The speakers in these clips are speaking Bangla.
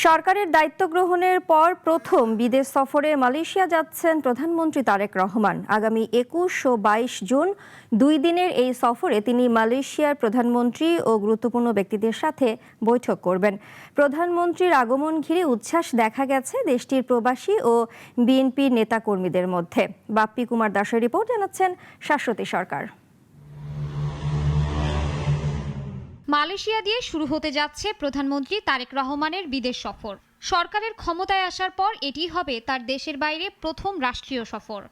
সরকারের দায়িত্ব গ্রহণের পর প্রথম বিদেশ সফরে মালয়েশিয়া যাচ্ছেন প্রধানমন্ত্রী তারেক রহমান। আগামী ২১ ও ২২ জুন ২ দিনের এই সফরে তিনি মালয়েশিয়ার প্রধানমন্ত্রী ও গুরুত্বপূর্ণ ব্যক্তিদের সাথে বৈঠক করবেন। প্রধানমন্ত্রীর আগমন ঘিরে উচ্ছ্বাস দেখা গেছে দেশটির প্রবাসী ও বিএনপির নেতাকর্মীদের মধ্যে। বাপ্পি কুমার দাসের রিপোর্ট, জানাচ্ছেন শাশ্বতী সরকার। মালয়েশিয়া দিয়ে শুরু হতে যাচ্ছে প্রধানমন্ত্রী তারেক রহমানের বিদেশ সফর। সরকারের ক্ষমতায় আসার পর এটি হবে তার দেশের বাইরে প্রথম রাষ্ট্রীয় সফর।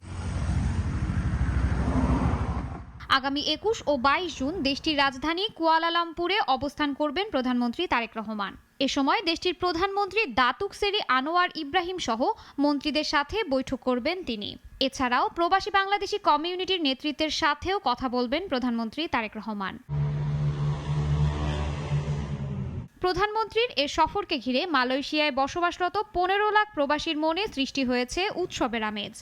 আগামী ২১ ও ২২ জুন দেশটির রাজধানী কুয়ালালামপুরে অবস্থান করবেন প্রধানমন্ত্রী তারেক রহমান। এ সময় দেশটির প্রধানমন্ত্রী দাতুক সেরি আনোয়ার ইব্রাহিম সহ মন্ত্রীদের সাথে বৈঠক করবেন তিনি। এছাড়াও প্রবাসী বাংলাদেশি কমিউনিটির নেতৃত্বের সাথেও কথা বলবেন প্রধানমন্ত্রী তারেক রহমান। প্রধানমন্ত্রীর এ সফরকে ঘিরে মালয়েশিয়ায় বসবাসরত ১৫ লাখ প্রবাসীর মনে সৃষ্টি হয়েছে উৎসবের আমেজ।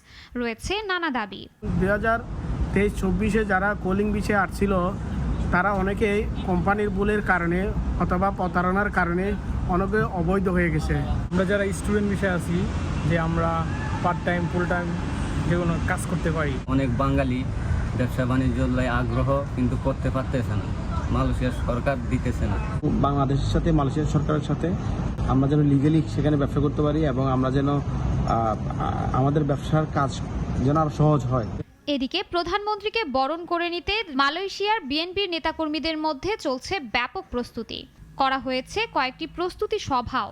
রয়েছে নানা দাবি। ২০২৩-২৪ যারা কলিং বিচে আসছিল তারা অনেকেই কোম্পানির ভুলের কারণে অথবা প্রতারণার কারণে অনেকে অবৈধ হয়ে গেছে। আমরা যারা স্টুডেন্ট বিষয়ে আছি যে আমরা পার্ট টাইম ফুল টাইম যে কোনো কাজ করতে পারি। অনেক বাঙালি ব্যবসা বাণিজ্য আগ্রহ কিন্তু করতে পারতেছে না, মালয়েশিয়ার সরকার দিতেছে না। বাংলাদেশের সাথে মালয়েশিয়ার সরকারের সাথে আমরা যেন লিগালি সেখানে ব্যবসা করতে পারি এবং আমরা যেন আমাদের ব্যবসার কাজ যেন আরো সহজ হয়। এদিকে প্রধানমন্ত্রীকে বরণ করে নিতে মালয়েশিয়ার বিএনপির নেতাকর্মীদের মধ্যে চলছে ব্যাপক প্রস্তুতি। করা হয়েছে কয়েকটি প্রস্তুতি সভাও।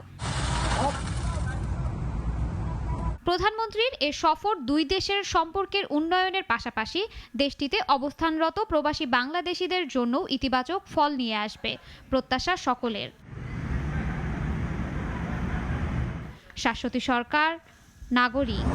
প্রধানমন্ত্রীর এ সফর দুই দেশের সম্পর্কের উন্নয়নের পাশাপাশি দেশটিতে অবস্থানরত প্রবাসী বাংলাদেশিদের জন্য ইতিবাচক ফল নিয়ে আসবে, প্রত্যাশা সকলের। শাশ্বতী সরকার, নাগরিক।